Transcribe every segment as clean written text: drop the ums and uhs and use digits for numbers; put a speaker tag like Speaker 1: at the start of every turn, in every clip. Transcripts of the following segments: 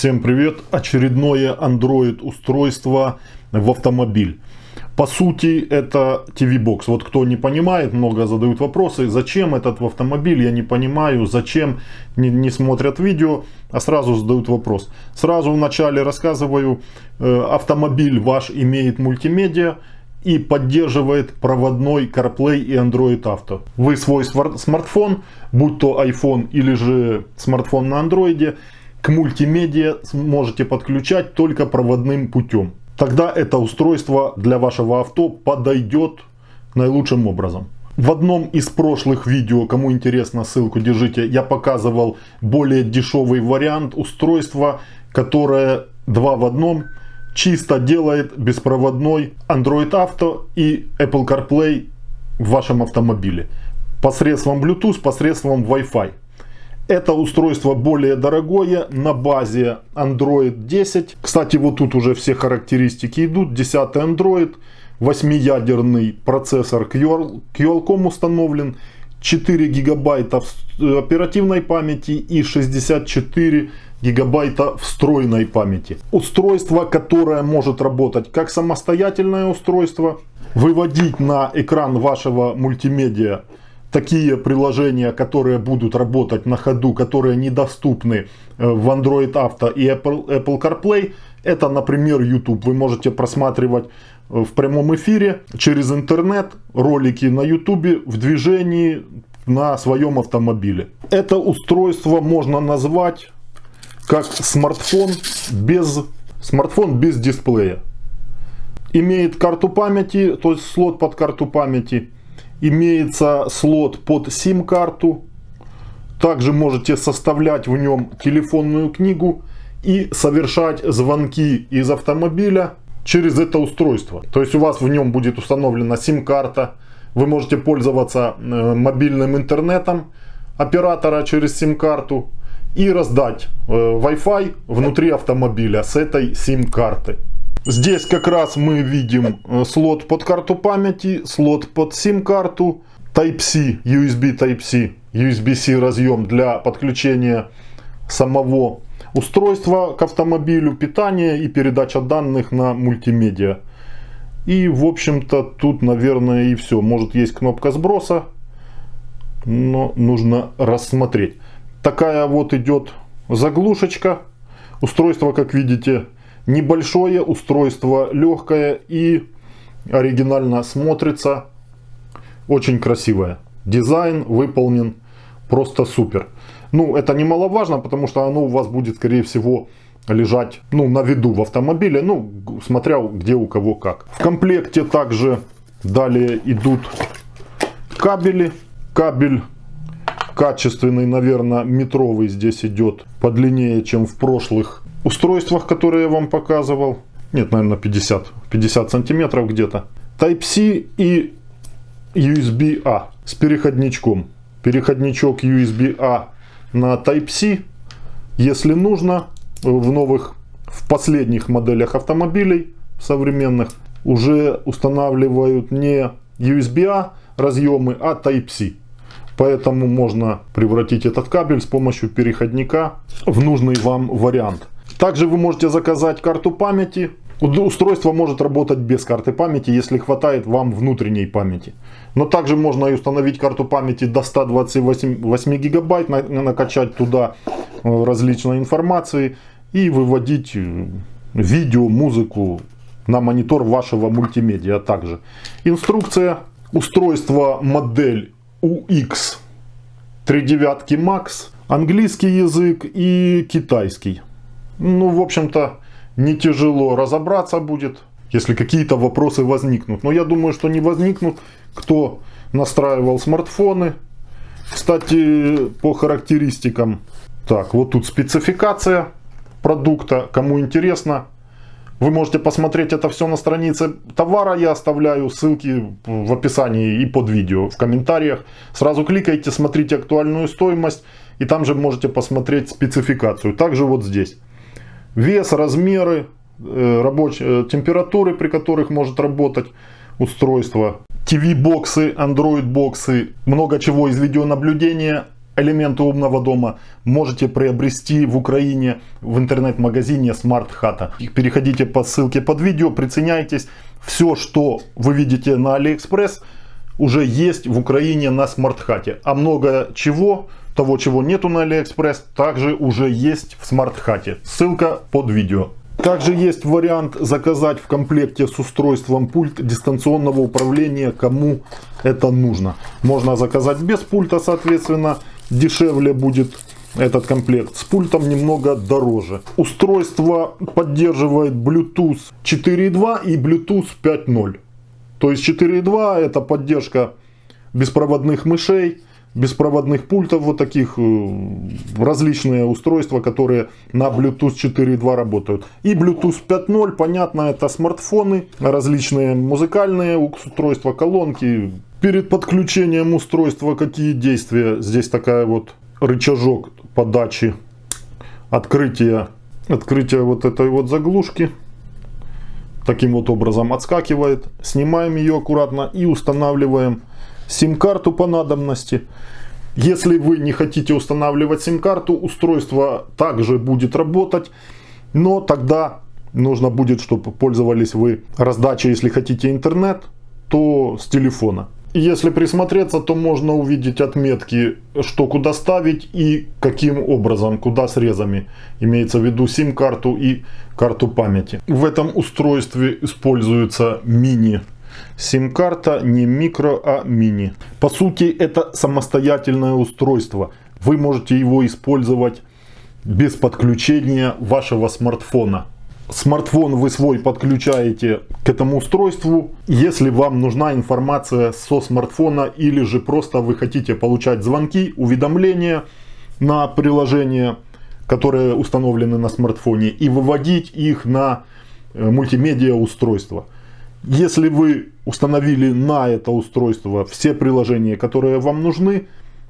Speaker 1: Всем привет! Очередное Android устройство в автомобиль. По сути это TV-бокс. Вот кто не понимает, много задают вопросы, зачем этот в автомобиль, я не понимаю, зачем не смотрят видео, а сразу задают вопрос. Сразу вначале рассказываю, автомобиль ваш имеет мультимедиа и поддерживает проводной CarPlay и Android Auto. Вы свой смартфон, будь то iPhone или же смартфон на Android, к мультимедиа можете подключать только проводным путем. Тогда это устройство для вашего авто подойдет наилучшим образом. В одном из прошлых видео, кому интересно, ссылку держите, я показывал более дешевый вариант устройства, которое 2 в 1, чисто делает беспроводной Android Auto и Apple CarPlay в вашем автомобиле. Посредством Bluetooth, посредством Wi-Fi. Это устройство более дорогое, на базе Android 10. Кстати, вот тут уже все характеристики идут. 10 Android, 8-ядерный процессор Qualcomm установлен, 4 гигабайта оперативной памяти и 64 гигабайта встроенной памяти. Устройство, которое может работать как самостоятельное устройство, выводить на экран вашего мультимедиа такие приложения, которые будут работать на ходу, которые недоступны в Android Auto и Apple CarPlay. Это, например, YouTube. Вы можете просматривать в прямом эфире через интернет ролики на YouTube в движении на своем автомобиле. Это устройство можно назвать как смартфон без дисплея. Имеет карту памяти, то есть слот под карту памяти. Имеется слот под сим-карту. Также можете составлять в нем телефонную книгу и совершать звонки из автомобиля через это устройство. То есть у вас в нем будет установлена сим-карта. Вы можете пользоваться мобильным интернетом оператора через сим-карту и раздать Wi-Fi внутри автомобиля с этой сим-карты. Здесь как раз мы видим слот под карту памяти, слот под сим-карту, Type-C, USB Type-C, USB-C разъем для подключения самого устройства к автомобилю, питание и передача данных на мультимедиа. И в общем-то тут, наверное, и все. Может, есть кнопка сброса, но нужно рассмотреть. Такая вот идет заглушечка. Устройство, как видите, небольшое, устройство легкое и оригинально смотрится. Очень красивое. Дизайн выполнен просто супер. Ну, это немаловажно, потому что оно у вас будет, скорее всего, лежать на виду в автомобиле. Ну, смотря где у кого как. В комплекте также далее идут кабели. Кабель качественный, наверное, метровый здесь идет, подлиннее, чем в прошлых устройствах, которые я вам показывал. Нет, наверное, 50 сантиметров где-то. Type-C и USB-A с переходничком. Переходничок USB-A на Type-C. Если нужно, в последних моделях автомобилей современных уже устанавливают не USB-A разъемы, а Type-C. Поэтому можно превратить этот кабель с помощью переходника в нужный вам вариант. Также вы можете заказать карту памяти. Устройство может работать без карты памяти, если хватает вам внутренней памяти. Но также можно и установить карту памяти до 128 гигабайт, накачать туда различной информации и выводить видео, музыку на монитор вашего мультимедиа. Также инструкция. Устройство модель UX 39 Max, английский язык и китайский. Ну, в общем-то, не тяжело разобраться будет, если какие-то вопросы возникнут. Но я думаю, что не возникнут, кто настраивал смартфоны. Кстати, по характеристикам. Так, вот тут спецификация продукта. Кому интересно, вы можете посмотреть это все на странице товара. Я оставляю ссылки в описании и под видео, в комментариях. Сразу кликайте, смотрите актуальную стоимость. И там же можете посмотреть спецификацию. Также вот здесь. Вес, размеры, рабочие температуры, при которых может работать устройство. TV-боксы, Android-боксы, много чего из видеонаблюдения элементы умного дома можете приобрести в Украине в интернет-магазине Smart Hata. Переходите по ссылке под видео, приценяйтесь. Все, что вы видите на AliExpress, уже есть в Украине на Smart Hata. А много чего, того, чего нету на AliExpress, также уже есть в Smart Hata. Ссылка под видео. Также есть вариант заказать в комплекте с устройством пульт дистанционного управления, кому это нужно. Можно заказать без пульта, соответственно, дешевле будет этот комплект. С пультом немного дороже. Устройство поддерживает Bluetooth 4.2 и Bluetooth 5.0. То есть 4.2 это поддержка беспроводных мышей, беспроводных пультов, вот таких различные устройства, которые на Bluetooth 4.2 работают. И Bluetooth 5.0, понятно, это смартфоны, различные музыкальные устройства, колонки. Перед подключением устройства какие действия? Здесь такая вот рычажок подачи, открытие вот этой вот заглушки. Таким вот образом отскакивает. Снимаем ее аккуратно и устанавливаем сим-карту по надобности. Если вы не хотите устанавливать сим-карту, устройство также будет работать, но тогда нужно будет, чтобы пользовались вы раздачей, если хотите интернет, то с телефона. Если присмотреться, то можно увидеть отметки, что куда ставить и каким образом, куда срезами. Имеется в виду сим-карту и карту памяти. В этом устройстве используется мини сим-карта, не микро, а мини. По сути, это самостоятельное устройство. Вы можете его использовать без подключения вашего смартфона. Смартфон вы свой подключаете к этому устройству, если вам нужна информация со смартфона, или же просто вы хотите получать звонки, уведомления на приложения, которые установлены на смартфоне, и выводить их на мультимедиа устройство. Если вы установили на это устройство все приложения, которые вам нужны,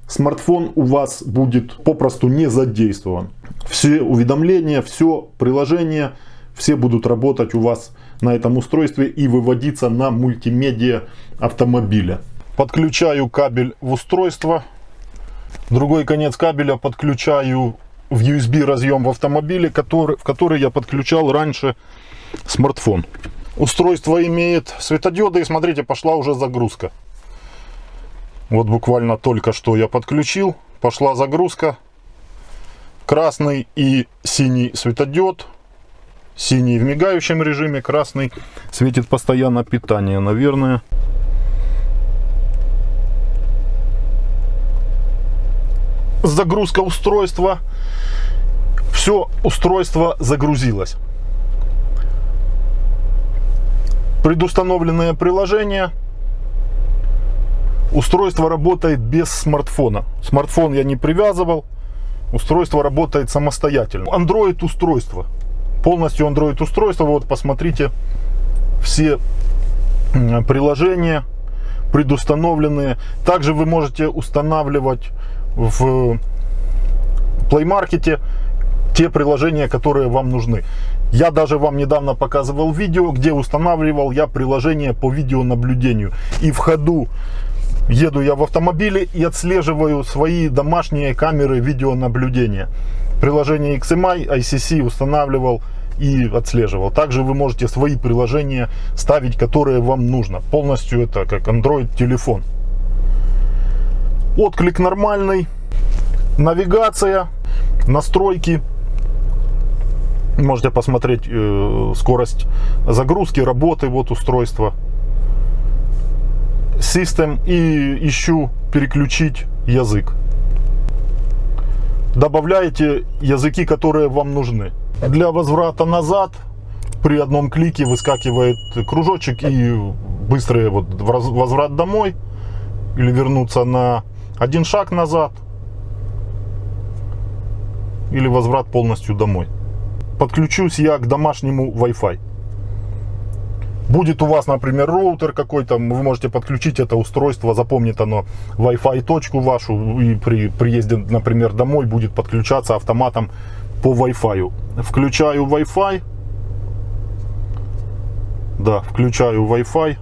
Speaker 1: смартфон у вас будет попросту не задействован. Все уведомления, все приложения, все будут работать у вас на этом устройстве и выводиться на мультимедиа автомобиля. Подключаю кабель в устройство. Другой конец кабеля подключаю в USB разъем в автомобиле, в который я подключал раньше смартфон. Устройство имеет светодиоды, и смотрите, пошла уже загрузка. Вот буквально только что я подключил, пошла загрузка. Красный и синий светодиод. Синий в мигающем режиме, красный светит постоянно питание, наверное. Загрузка устройства. Все устройство загрузилось. Предустановленное приложение. Устройство работает без смартфона. Смартфон я не привязывал. Устройство работает самостоятельно. Android устройство. Полностью Android устройство. Вот посмотрите, все приложения предустановленные. Также вы можете устанавливать в Play Market те приложения, которые вам нужны. Я даже вам недавно показывал видео, где устанавливал я приложение по видеонаблюдению. И в ходу еду я в автомобиле и отслеживаю свои домашние камеры видеонаблюдения. Приложение XMI, ICC устанавливал и отслеживал. Также вы можете свои приложения ставить, которые вам нужно. Полностью это как Android телефон. Отклик нормальный. Навигация, настройки. Можете посмотреть скорость загрузки, работы вот устройства. System, и ищу переключить язык. Добавляете языки, которые вам нужны. Для возврата назад при одном клике выскакивает кружочек и быстрый вот возврат домой, или вернуться на один шаг назад, или возврат полностью домой. Подключусь я к домашнему Wi-Fi. Будет у вас, например, роутер какой-то, вы можете подключить это устройство, запомнит оно Wi-Fi точку вашу, и при приезде, например, домой будет подключаться автоматом по Wi-Fi. Включаю Wi-Fi. Да, включаю Wi-Fi.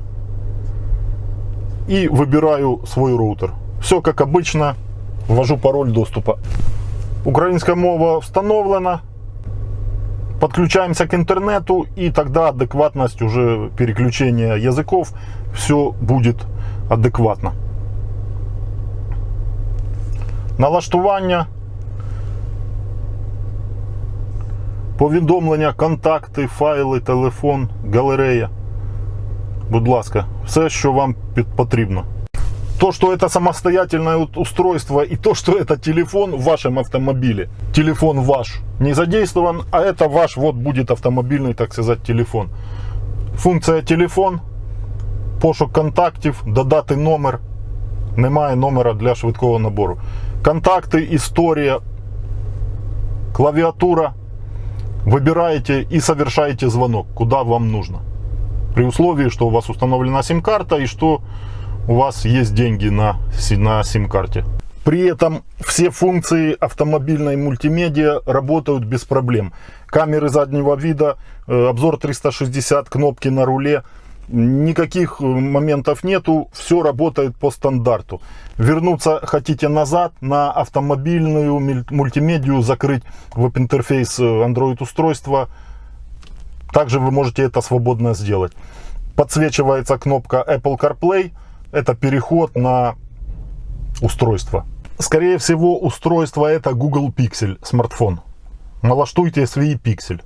Speaker 1: И выбираю свой роутер. Все как обычно. Ввожу пароль доступа. Украинская мова установлена. Подключаемся к интернету, и тогда адекватность уже переключения языков, все будет адекватно. Налаштування, повідомлення, контакти, файли, телефон, галерея. Будь ласка, все, що вам потрібно. То, что это самостоятельное устройство, и то, что это телефон в вашем автомобиле. Телефон ваш не задействован, а это ваш вот будет автомобильный, так сказать, телефон. Функция телефон, пошук контактів, додати номер. Немає номера для швидкого набору. Контакты, история, клавиатура. Выбираете и совершаете звонок, куда вам нужно. При условии, что у вас установлена сим-карта и что у вас есть деньги на сим-карте. При этом все функции автомобильной мультимедиа работают без проблем. Камеры заднего вида, обзор 360, кнопки на руле. Никаких моментов нету, все работает по стандарту. Вернуться хотите назад на автомобильную мультимедию, закрыть веб-интерфейс Android устройства. Также вы можете это свободно сделать. Подсвечивается кнопка Apple CarPlay. Это переход на устройство. Скорее всего, устройство это Google Pixel смартфон. Налаштуйте свой Pixel.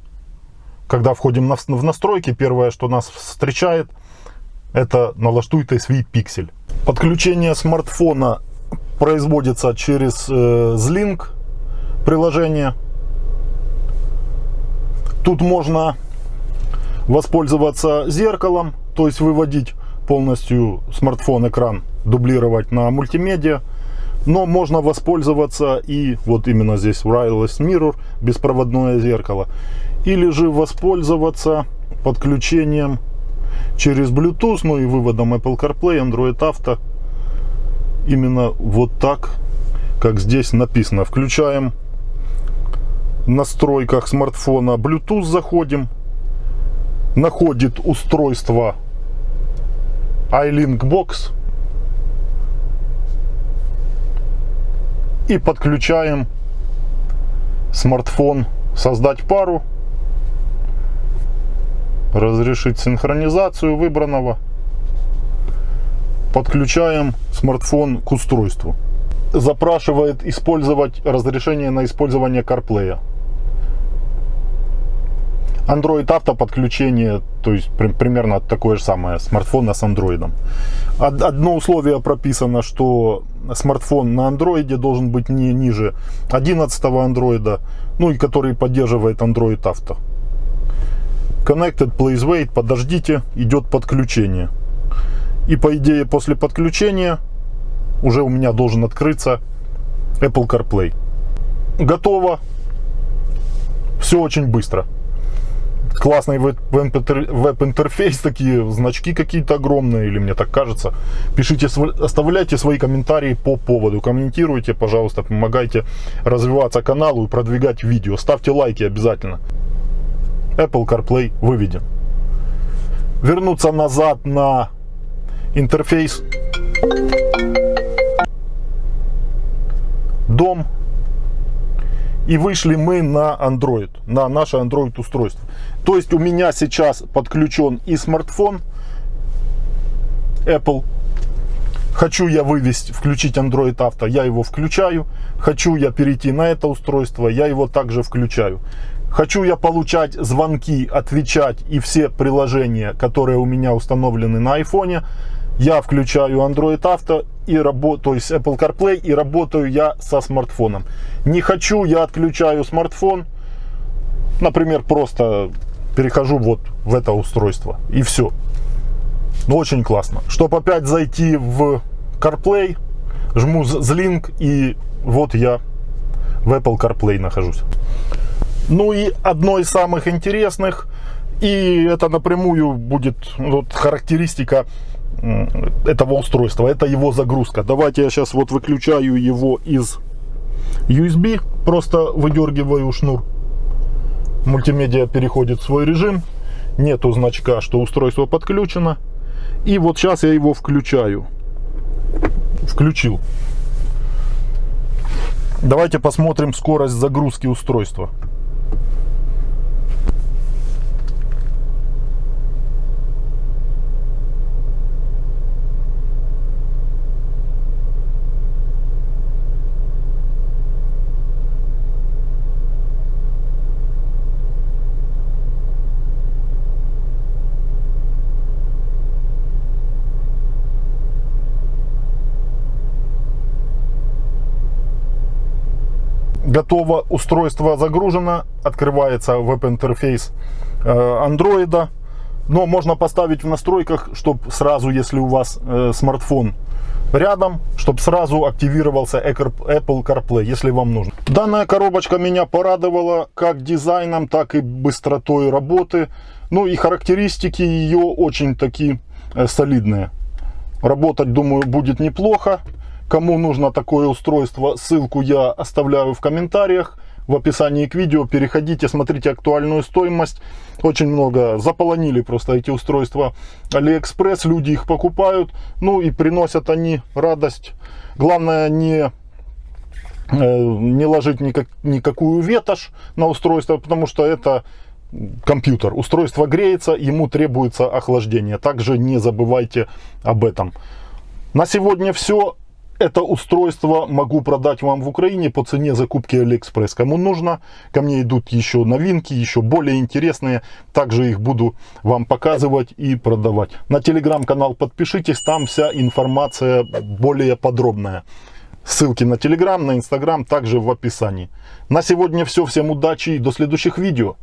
Speaker 1: Когда входим в настройки, первое, что нас встречает, это налаштуйте свой Pixel. Подключение смартфона производится через Zlink приложение. Тут можно воспользоваться зеркалом, то есть выводить полностью смартфон, экран, дублировать на мультимедиа. Но можно воспользоваться и вот именно здесь Wireless Mirror, беспроводное зеркало. Или же воспользоваться подключением через Bluetooth, ну и выводом Apple CarPlay, Android Auto. Именно вот так, как здесь написано. Включаем в настройках смартфона Bluetooth, заходим. Находит устройство iLink Box. И подключаем смартфон. Создать пару. Разрешить синхронизацию выбранного. Подключаем смартфон к устройству. Запрашивает использовать разрешение на использование CarPlay. Android Auto подключение, то есть примерно такое же самое, смартфона с Android. Одно условие прописано, что смартфон на Android должен быть не ниже 11-го Android, ну и который поддерживает Android Auto. Connected, please wait, подождите, идет подключение. И по идее после подключения уже у меня должен открыться Apple CarPlay. Готово. Все очень быстро. Классный веб-интерфейс, такие значки какие-то огромные, или мне так кажется. Пишите, оставляйте свои комментарии по поводу, комментируйте, пожалуйста, помогайте развиваться каналу и продвигать видео. Ставьте лайки обязательно. Apple CarPlay выведен. Вернуться назад на интерфейс. Дом. И вышли мы на Android, на наше Android устройство. То есть у меня сейчас подключен и смартфон Apple. Хочу я включить Android Auto, я его включаю. Хочу я перейти на это устройство, я его также включаю. Хочу я получать звонки, отвечать и все приложения, которые у меня установлены на iPhone, я включаю Android Auto и то есть Apple CarPlay, и работаю я со смартфоном. Не хочу, я отключаю смартфон, например, просто перехожу вот в это устройство и все. Ну, очень классно. Чтобы опять зайти в CarPlay, жму Zlink, и вот я в Apple CarPlay нахожусь. Ну и одно из самых интересных, и это напрямую будет вот характеристика этого устройства, это его загрузка. Давайте я сейчас вот выключаю его из USB, просто выдергиваю шнур. Мультимедиа переходит в свой режим, нету значка, что устройство подключено. И вот сейчас я его включаю. Включил. Давайте посмотрим скорость загрузки устройства. Готово, устройство загружено, открывается веб-интерфейс Android, но можно поставить в настройках, чтобы сразу, если у вас смартфон рядом, чтобы сразу активировался Apple CarPlay, если вам нужно. Данная коробочка меня порадовала как дизайном, так и быстротой работы. Ну и характеристики ее очень такие солидные. Работать, думаю, будет неплохо. Кому нужно такое устройство, ссылку я оставляю в комментариях, в описании к видео. Переходите, смотрите актуальную стоимость. Очень много заполонили просто эти устройства AliExpress, люди их покупают, ну и приносят они радость. Главное не ложить никакую ветошь на устройство, потому что это компьютер. Устройство греется, ему требуется охлаждение. Также не забывайте об этом. На сегодня все. Это устройство могу продать вам в Украине по цене закупки AliExpress. Кому нужно, ко мне идут еще новинки, еще более интересные. Также их буду вам показывать и продавать. На телеграм-канал подпишитесь, там вся информация более подробная. Ссылки на телеграм, на инстаграм также в описании. На сегодня все. Всем удачи и до следующих видео.